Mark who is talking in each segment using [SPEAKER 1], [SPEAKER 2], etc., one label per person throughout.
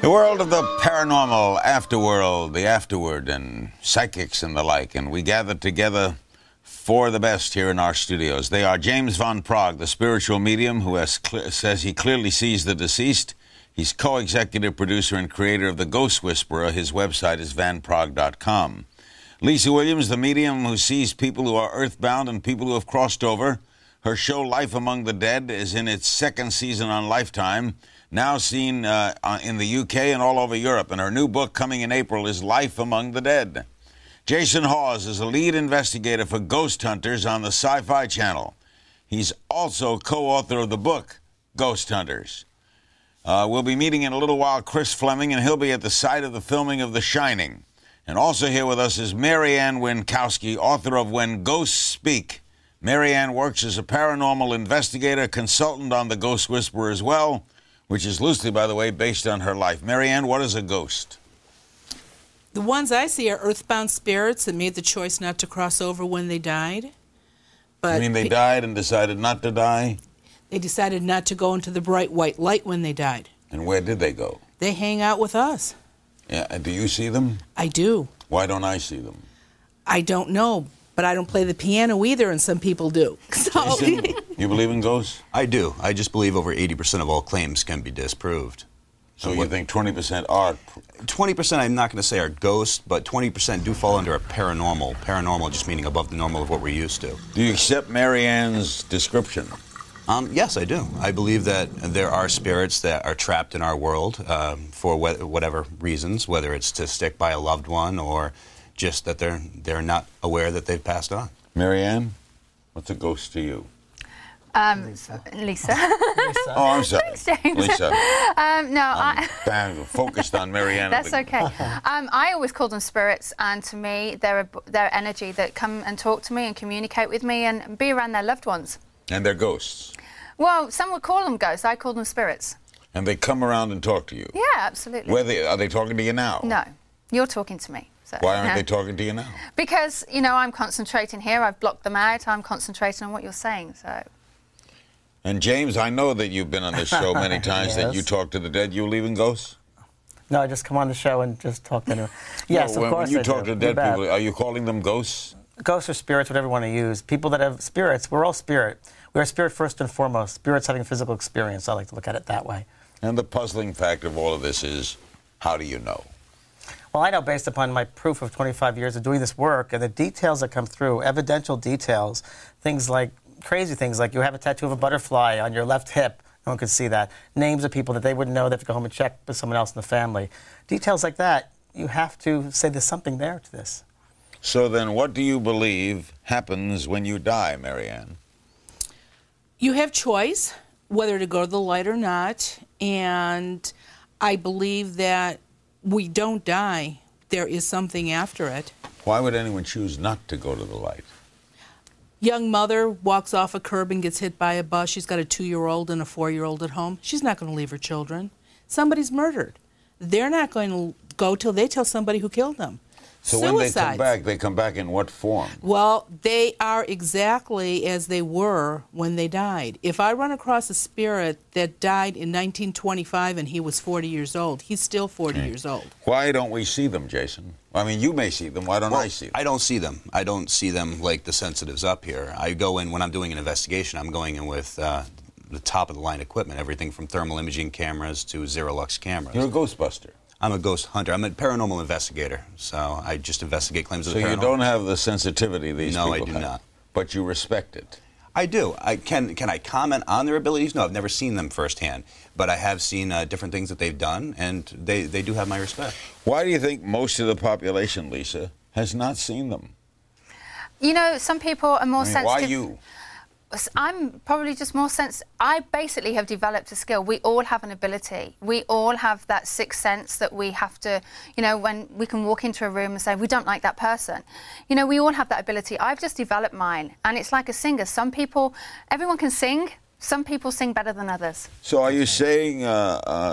[SPEAKER 1] The world of the paranormal, afterworld, the afterword, and psychics and the like. And we gather together for the best here in our studios. They are James Van Praagh, the spiritual medium who says he clearly sees the deceased. He's co-executive producer and creator of The Ghost Whisperer. His website is vanpraagh.com. Lisa Williams, the medium who sees people who are earthbound and people who have crossed over. Her show Life Among the Dead is in its second season on Lifetime, now seen in the UK and all over Europe. And her new book coming in April is Life Among the Dead. Jason Hawes is a lead investigator for Ghost Hunters on the Sci-Fi Channel. He's also co-author of the book, Ghost Hunters. We'll be meeting in a little while Chris Fleming, and he'll be at the site of the filming of The Shining. And also here with us is Marianne Winkowski, author of When Ghosts Speak. Marianne works as a paranormal investigator, consultant on The Ghost Whisperer as well, which is loosely, by the way, based on her life. Marianne, what is a ghost?
[SPEAKER 2] The ones I see are earthbound spirits that made the choice not to cross over when they died. But
[SPEAKER 1] You mean they died and decided not to die?
[SPEAKER 2] They decided not to go into the bright white light when they died.
[SPEAKER 1] And where did they go?
[SPEAKER 2] They hang out with us.
[SPEAKER 1] Yeah, and do you see them?
[SPEAKER 2] I do.
[SPEAKER 1] Why don't I see them?
[SPEAKER 2] I don't know, but I don't play the piano either, and some people do. So,
[SPEAKER 1] Jason, you believe in ghosts?
[SPEAKER 3] I do. I just believe over 80% of all claims can be disproved.
[SPEAKER 1] So you think 20% are?
[SPEAKER 3] 20% I'm not going to say are ghosts, but 20% do fall under a paranormal. Paranormal just meaning above the normal of what we're used to.
[SPEAKER 1] Do you accept Marianne's description?
[SPEAKER 3] Yes, I do. I believe that there are spirits that are trapped in our world for whatever reasons, whether it's to stick by a loved one or just that they're not aware that they've passed on.
[SPEAKER 1] Marianne, what's a ghost to you?
[SPEAKER 4] Lisa.
[SPEAKER 1] Oh, I'm sorry.
[SPEAKER 4] Thanks, James.
[SPEAKER 1] Lisa.
[SPEAKER 4] I'm
[SPEAKER 1] focused on Marianne.
[SPEAKER 4] That's okay. I always call them spirits, and to me, they're energy that come and talk to me and communicate with me and be around their loved ones.
[SPEAKER 1] And they're ghosts.
[SPEAKER 4] Well, some would call them ghosts. I call them spirits.
[SPEAKER 1] And they come around and talk to you?
[SPEAKER 4] Yeah, absolutely.
[SPEAKER 1] Are they talking to you now?
[SPEAKER 4] No. You're talking to me. So,
[SPEAKER 1] Why aren't they talking to you now?
[SPEAKER 4] Because, I'm concentrating here. I've blocked them out. I'm concentrating on what you're saying, so...
[SPEAKER 1] And James, I know that you've been on this show many times, that you talk to the dead. You believe in ghosts?
[SPEAKER 5] No, I just come on the show and just talk to them. Yes,
[SPEAKER 1] no,
[SPEAKER 5] of course
[SPEAKER 1] when you
[SPEAKER 5] I
[SPEAKER 1] talk
[SPEAKER 5] do.
[SPEAKER 1] to dead people, are you calling them ghosts?
[SPEAKER 5] Ghosts or spirits, whatever you want to use. People that have spirits, we're all spirit. We are spirit first and foremost. Spirits having physical experience. I like to look at it that way.
[SPEAKER 1] And the puzzling fact of all of this is, how do you know?
[SPEAKER 5] Well, I know based upon my proof of 25 years of doing this work and the details that come through, evidential details, crazy things like you have a tattoo of a butterfly on your left hip. No one could see that. Names of people that they wouldn't know. They have to go home and check with someone else in the family. Details like that, you have to say there's something there to this.
[SPEAKER 1] So then what do you believe happens when you die, Marianne?
[SPEAKER 2] you have choice whether to go to the light or not, and I believe that we don't die. There is something after it.
[SPEAKER 1] Why would anyone choose not to go to the light?
[SPEAKER 2] Young mother walks off a curb and gets hit by a bus. She's got a 2-year-old and a 4-year-old at home. She's not going to leave her children. Somebody's murdered. They're not going to go till they tell somebody who killed them.
[SPEAKER 1] So
[SPEAKER 2] Suicides.
[SPEAKER 1] when they come back in what form?
[SPEAKER 2] Well, they are exactly as they were when they died. If I run across a spirit that died in 1925 and he was 40 years old, he's still 40 years old.
[SPEAKER 1] Why don't we see them, Jason? I mean, you may see them. Why don't I see them?
[SPEAKER 3] I don't see them. I don't see them like the sensitives up here. I go in, when I'm doing an investigation, I'm going in with the top-of-the-line equipment, everything from thermal imaging cameras to Zero-Lux cameras.
[SPEAKER 1] You're a Ghostbuster.
[SPEAKER 3] I'm a ghost hunter. I'm a paranormal investigator, so I just investigate claims of the paranormal.
[SPEAKER 1] So you don't have the sensitivity these people have?
[SPEAKER 3] No, I do not.
[SPEAKER 1] But you respect it?
[SPEAKER 3] I do. Can I comment on their abilities? No, I've never seen them firsthand, but I have seen different things that they've done, and they do have my respect.
[SPEAKER 1] Why do you think most of the population, Lisa, has not seen them?
[SPEAKER 4] You know, some people are more sensitive.
[SPEAKER 1] Why you?
[SPEAKER 4] I'm probably just more sensitive. I basically have developed a skill. We all have an ability. We all have that sixth sense that we have to, you know, when we can walk into a room and say, we don't like that person. You know, we all have that ability. I've just developed mine. And it's like a singer. Some people, everyone can sing. Some people sing better than others.
[SPEAKER 1] So are you saying,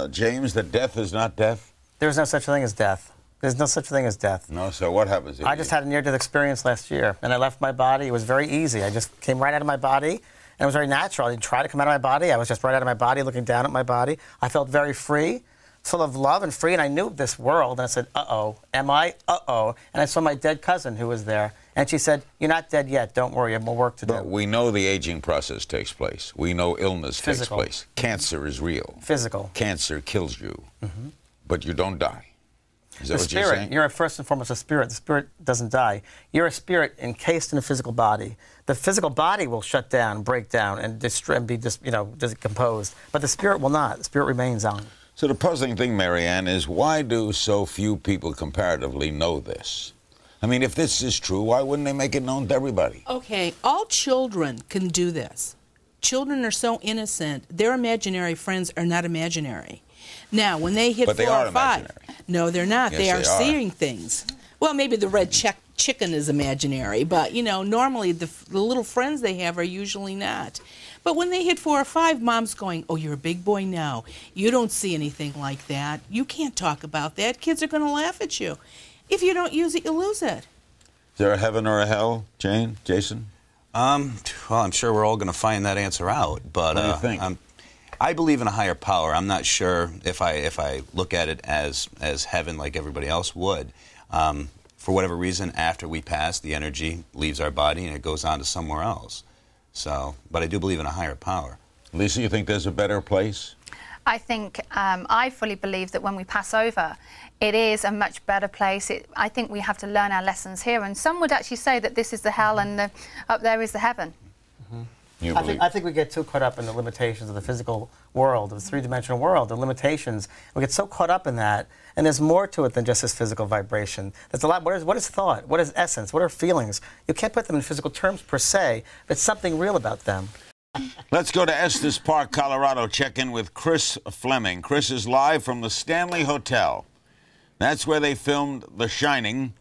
[SPEAKER 1] James, that death is not death?
[SPEAKER 5] There's no such thing as death. There's no such thing as death.
[SPEAKER 1] No, so what happens?
[SPEAKER 5] I just had a near-death experience last year, and I left my body. It was very easy. I just came right out of my body, and it was very natural. I didn't try to come out of my body. I was just right out of my body, looking down at my body. I felt very free. full of love and free, and I knew this world, and I said, uh-oh, am I? Uh-oh. And I saw my dead cousin who was there, and she said, you're not dead yet, don't worry, I have more work to do.
[SPEAKER 1] But we know the aging process takes place. We know illness
[SPEAKER 5] Physical.
[SPEAKER 1] takes place. Cancer is real.
[SPEAKER 5] Physical.
[SPEAKER 1] Cancer kills you, but you don't die. Is that
[SPEAKER 5] The
[SPEAKER 1] what you're
[SPEAKER 5] spirit,
[SPEAKER 1] saying?
[SPEAKER 5] you're first and foremost a spirit. The spirit doesn't die. You're a spirit encased in a physical body. The physical body will shut down, break down, and destroy, and be decomposed. But the spirit will not. The spirit remains on.
[SPEAKER 1] So the puzzling thing, Marianne, is why do so few people comparatively know this? I mean, if this is true, why wouldn't they make it known to everybody?
[SPEAKER 2] Okay, all children can do this. Children are so innocent. Their imaginary friends are not imaginary. Now, when they hit
[SPEAKER 1] But
[SPEAKER 2] 4
[SPEAKER 1] they are
[SPEAKER 2] or 5,
[SPEAKER 1] imaginary.
[SPEAKER 2] no, they're not.
[SPEAKER 1] Yes,
[SPEAKER 2] they are
[SPEAKER 1] they are.
[SPEAKER 2] seeing things. Well, maybe the red chicken is imaginary, but normally the little friends they have are usually not. But when they hit 4 or 5, Mom's going, "Oh, you're a big boy now. You don't see anything like that. You can't talk about that. Kids are going to laugh at you. If you don't use it, you lose it."
[SPEAKER 1] Is there a heaven or a hell, Jason?
[SPEAKER 3] Well, I'm sure we're all going to find that answer out. But
[SPEAKER 1] What do you think?
[SPEAKER 3] I believe in a higher power. I'm not sure if I look at it as heaven like everybody else would. For whatever reason, after we pass, the energy leaves our body and it goes on to somewhere else. So, but I do believe in a higher power.
[SPEAKER 1] Lisa, you think there's a better place?
[SPEAKER 4] I think I fully believe that when we pass over, it is a much better place. I think we have to learn our lessons here, and some would actually say that this is the hell and up there is the heaven.
[SPEAKER 5] I think we get too caught up in the limitations of the physical world, of the three-dimensional world, the limitations. We get so caught up in that, and there's more to it than just this physical vibration. There's a lot. What is thought? What is essence? What are feelings? You can't put them in physical terms per se, but something real about them.
[SPEAKER 1] Let's go to Estes Park, Colorado, check in with Chris Fleming. Chris is live from the Stanley Hotel. That's where they filmed The Shining.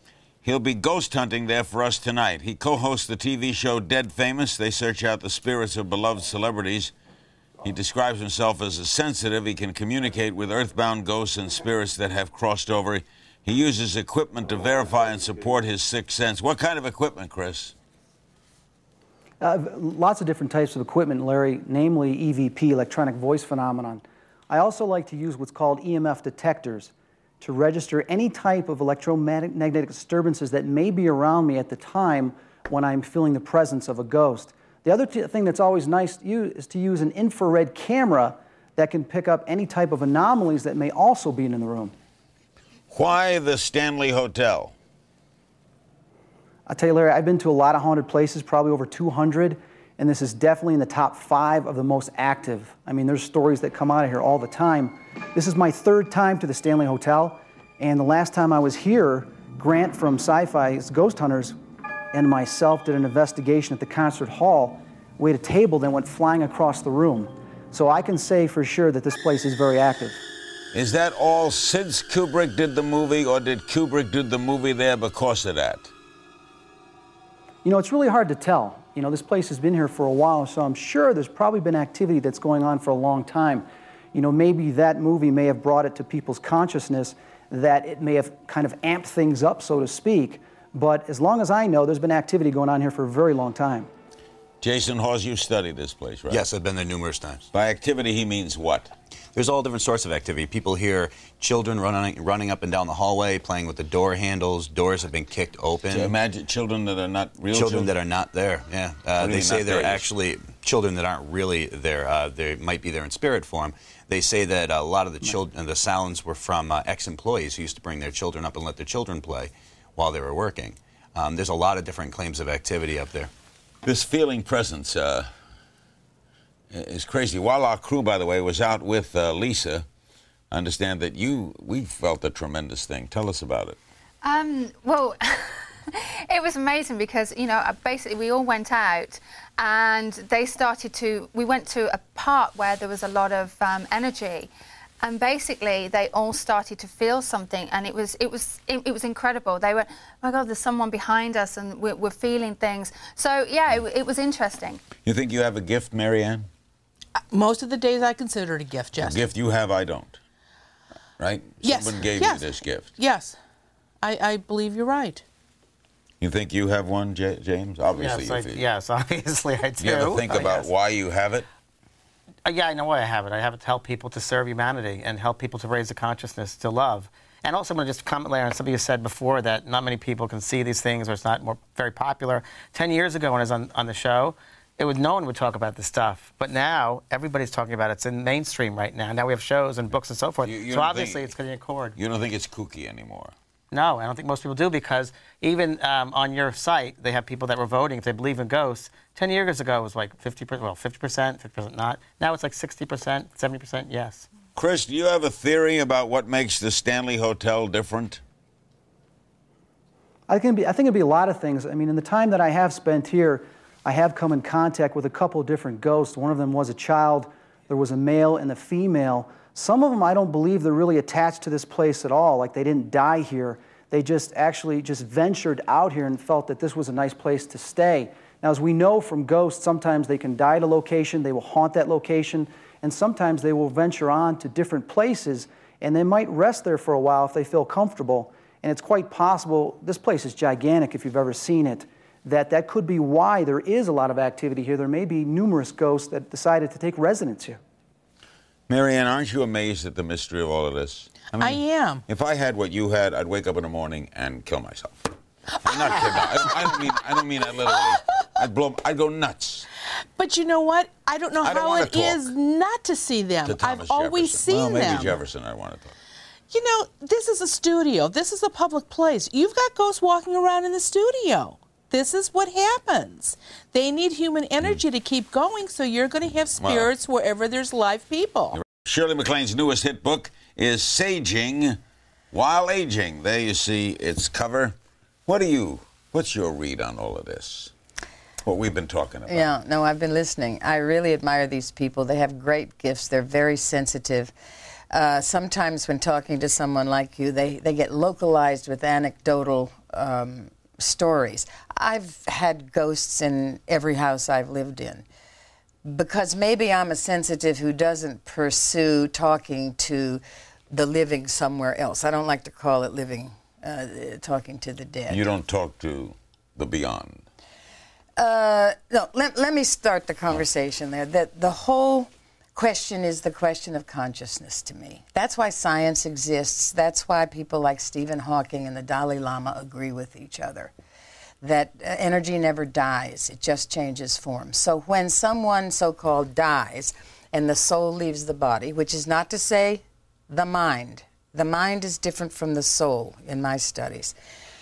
[SPEAKER 1] He'll be ghost hunting there for us tonight. He co-hosts the TV show Dead Famous. They search out the spirits of beloved celebrities. He describes himself as a sensitive. He can communicate with earthbound ghosts and spirits that have crossed over. He uses equipment to verify and support his sixth sense. What kind of equipment, Chris?
[SPEAKER 6] Lots of different types of equipment, Larry, namely EVP, electronic voice phenomenon. I also like to use what's called EMF detectors to register any type of electromagnetic disturbances that may be around me at the time when I'm feeling the presence of a ghost. The other thing that's always nice to use is to use an infrared camera that can pick up any type of anomalies that may also be in the room.
[SPEAKER 1] Why the Stanley Hotel?
[SPEAKER 6] I'll tell you, Larry, I've been to a lot of haunted places, probably over 200, and this is definitely in the top 5 of the most active. I mean, there's stories that come out of here all the time. This is my 3rd time to the Stanley Hotel, and the last time I was here, Grant from Sci-Fi's Ghost Hunters and myself did an investigation at the concert hall. We had a table that went flying across the room. So I can say for sure that this place is very active.
[SPEAKER 1] Is that all since Kubrick did the movie, or did Kubrick do the movie there because of that?
[SPEAKER 6] You know, it's really hard to tell. You know, this place has been here for a while, so I'm sure there's probably been activity that's going on for a long time. You know, maybe that movie may have brought it to people's consciousness, that it may have kind of amped things up, so to speak. But as long as I know, there's been activity going on here for a very long time.
[SPEAKER 1] Jason Hawes, you studied this place, right?
[SPEAKER 3] Yes, I've been there numerous times.
[SPEAKER 1] By activity, he means what?
[SPEAKER 3] There's all different sorts of activity. People hear children running up and down the hallway, playing with the door handles. Doors have been kicked open.
[SPEAKER 1] So imagine children that are not real
[SPEAKER 3] children that are not there. Yeah, they say they're
[SPEAKER 1] there?
[SPEAKER 3] actually children that aren't really there. They might be there in spirit form. They say that a lot of the children, the sounds were from ex-employees who used to bring their children up and let their children play while they were working. There's a lot of different claims of activity up there.
[SPEAKER 1] This feeling presence is crazy. While our crew, by the way, was out with Lisa, I understand that we felt a tremendous thing. Tell us about it.
[SPEAKER 4] Well, it was amazing because, you know, basically we all went out and we went to a part where there was a lot of energy. And basically, they all started to feel something, and it was incredible. They were, oh my God, there's someone behind us, and we're feeling things. So yeah, it was interesting.
[SPEAKER 1] You think you have a gift, Marianne?
[SPEAKER 2] Most of the days I consider it a gift, Jess.
[SPEAKER 1] A gift you have, I don't. Right?
[SPEAKER 2] Yes.
[SPEAKER 1] Someone gave you this gift.
[SPEAKER 2] Yes. I believe you're right.
[SPEAKER 1] You think you have one, James? Obviously,
[SPEAKER 5] Yes, obviously I do.
[SPEAKER 1] You ever think about why you have it?
[SPEAKER 5] Yeah, I know why I have it. I have it to help people to serve humanity and help people to raise the consciousness to love. And also, I'm going to just comment later on something you said before that not many people can see these things or it's not very popular. 10 years ago when I was on the show, no one would talk about this stuff. But now, everybody's talking about it. It's in mainstream right now. Now we have shows and books and so forth. So obviously, it's getting a chord.
[SPEAKER 1] You don't think it's kooky anymore?
[SPEAKER 5] No, I don't think most people do because even on your site, they have people that were voting if they believe in ghosts. 10 years ago, it was like 50%, 50% not. Now it's like 60%, 70% yes.
[SPEAKER 1] Chris, do you have a theory about what makes the Stanley Hotel different?
[SPEAKER 6] I think it'd be a lot of things. I mean, in the time that I have spent here, I have come in contact with a couple of different ghosts. One of them was a child. There was a male and a female. Some of them, I don't believe they're really attached to this place at all. Like they didn't die here. They just ventured out here and felt that this was a nice place to stay. Now, as we know from ghosts, sometimes they can die at a location, they will haunt that location, and sometimes they will venture on to different places, and they might rest there for a while if they feel comfortable. And it's quite possible, this place is gigantic if you've ever seen it, that could be why there is a lot of activity here. There may be numerous ghosts that decided to take residence here.
[SPEAKER 1] Marianne, aren't you amazed at the mystery of all of this? I mean,
[SPEAKER 2] I am.
[SPEAKER 1] If I had what you had, I'd wake up in the morning and kill myself. I'm not kidding. I don't mean that literally. I'd go nuts.
[SPEAKER 2] But you know what? I don't know how it is not to see them. I've always seen them.
[SPEAKER 1] Well, maybe Jefferson I want to talk.
[SPEAKER 2] You know, this is a studio. This is a public place. You've got ghosts walking around in the studio. This is what happens. They need human energy to keep going, so you're going to have spirits wherever there's live people.
[SPEAKER 1] Shirley MacLaine's newest hit book is Saging While Aging. There you see its cover. What's your read on all of this? What we've been talking about.
[SPEAKER 7] Yeah, no, I've been listening. I really admire these people. They have great gifts. They're very sensitive. Sometimes when talking to someone like you, they get localized with anecdotal stories. I've had ghosts in every house I've lived in because maybe I'm a sensitive who doesn't pursue talking to the living somewhere else. I don't like to call it living, talking to the dead.
[SPEAKER 1] You don't talk to the beyond.
[SPEAKER 7] No, let me start the conversation there. The whole question is the question of consciousness to me. That's why science exists. That's why people like Stephen Hawking and the Dalai Lama agree with each other. That energy never dies, it just changes form. So when someone so-called dies and the soul leaves the body, which is not to say the mind is different from the soul in my studies.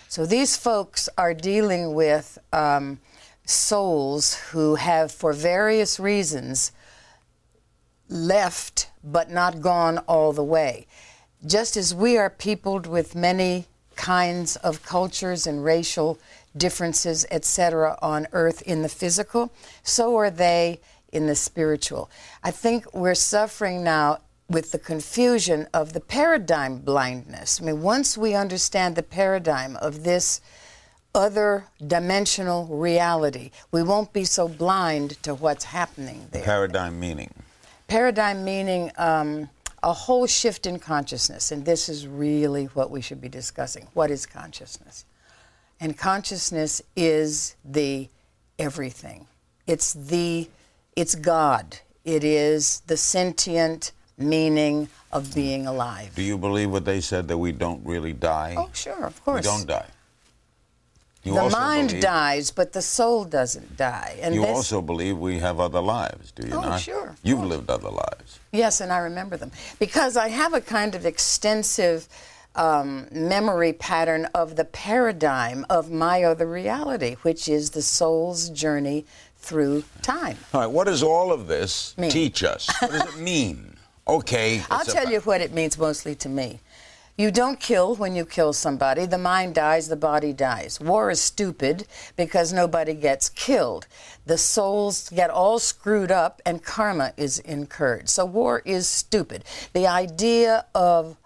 [SPEAKER 7] So these folks are dealing with souls who have, for various reasons, left but not gone all the way. Just as we are peopled with many kinds of cultures and racial differences, etc., on earth in the physical, so are they in the spiritual. I think we're suffering now with the confusion of the paradigm blindness. I mean, once we understand the paradigm of this other dimensional reality, we won't be so blind to what's happening there.
[SPEAKER 1] Paradigm meaning?
[SPEAKER 7] Paradigm meaning a whole shift in consciousness, and this is really what we should be discussing. What is consciousness? And consciousness is the everything. It's God. It is the sentient meaning of being alive.
[SPEAKER 1] Do you believe what they said, that we don't really die?
[SPEAKER 7] Oh, sure, of course.
[SPEAKER 1] We don't die.
[SPEAKER 7] The mind dies, but the soul doesn't die. And
[SPEAKER 1] you also believe we have other lives, do you not?
[SPEAKER 7] Oh, sure.
[SPEAKER 1] You've lived other lives.
[SPEAKER 7] Yes, and I remember them. Because I have a kind of extensive memory pattern of the paradigm of my other reality, which is the soul's journey through time.
[SPEAKER 1] All right, what does all of this teach us? What does it mean? Okay.
[SPEAKER 7] I'll tell you what it means mostly to me. You don't kill when you kill somebody. The mind dies, the body dies. War is stupid because nobody gets killed. The souls get all screwed up and karma is incurred. So war is stupid. The idea of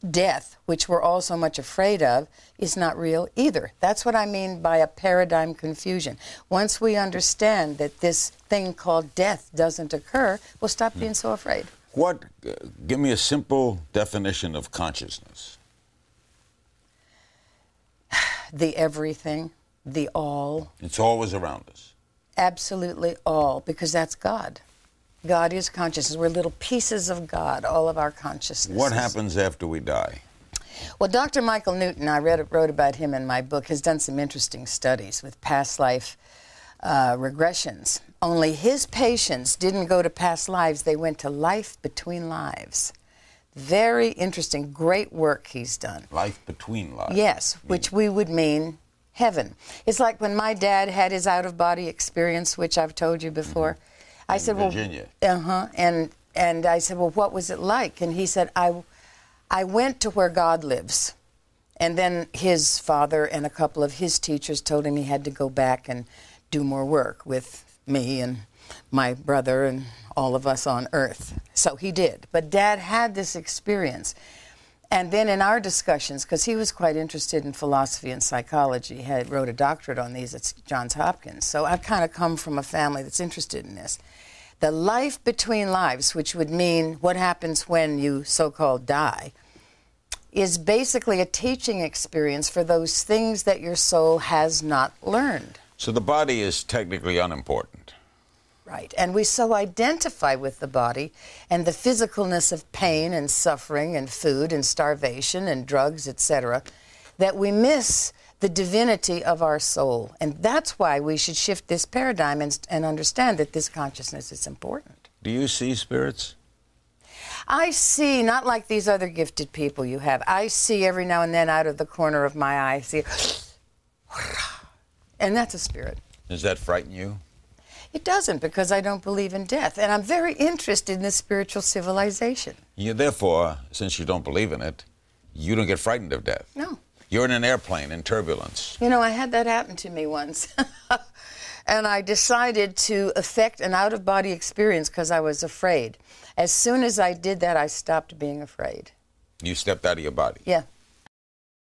[SPEAKER 7] death, which we're all so much afraid of, is not real either. That's what I mean by a paradigm confusion. Once we understand that this thing called death doesn't occur, we'll stop being so afraid.
[SPEAKER 1] Give me a simple definition of consciousness.
[SPEAKER 7] The everything, the all.
[SPEAKER 1] It's always around us.
[SPEAKER 7] Absolutely all, because that's God. God is consciousness. We're little pieces of God, all of our consciousness.
[SPEAKER 1] What happens after we die?
[SPEAKER 7] Well, Dr. Michael Newton, I wrote about him in my book, has done some interesting studies with past life regressions. Only his patients didn't go to past lives, they went to life between lives. Very interesting, great work he's done.
[SPEAKER 1] Life between lives.
[SPEAKER 7] Yes, which we would mean heaven. It's like when my dad had his out-of-body experience, which I've told you before. I said,
[SPEAKER 1] Virginia.
[SPEAKER 7] Well, and I said, well, what was it like? And he said, I went to where God lives. And then his father and a couple of his teachers told him he had to go back and do more work with me and my brother and all of us on earth. So he did. But Dad had this experience. And then in our discussions, because he was quite interested in philosophy and psychology, he wrote a doctorate on these at Johns Hopkins. So I've kind of come from a family that's interested in this. The life between lives, which would mean what happens when you so-called die, is basically a teaching experience for those things that your soul has not learned.
[SPEAKER 1] So the body is technically unimportant.
[SPEAKER 7] Right, and we so identify with the body and the physicalness of pain and suffering and food and starvation and drugs, etc., that we miss the divinity of our soul. And that's why we should shift this paradigm and understand that this consciousness is important.
[SPEAKER 1] Do you see spirits?
[SPEAKER 7] I see, not like these other gifted people you have. I see every now and then out of the corner of my eye, I see, and that's a spirit.
[SPEAKER 1] Does that frighten you?
[SPEAKER 7] It doesn't, because I don't believe in death. And I'm very interested in this spiritual civilization.
[SPEAKER 1] Therefore, since you don't believe in it, you don't get frightened of death.
[SPEAKER 7] No.
[SPEAKER 1] You're in an airplane in turbulence.
[SPEAKER 7] You know, I had that happen to me once. And I decided to effect an out-of-body experience because I was afraid. As soon as I did that, I stopped being afraid.
[SPEAKER 1] You stepped out of your body.
[SPEAKER 7] Yeah,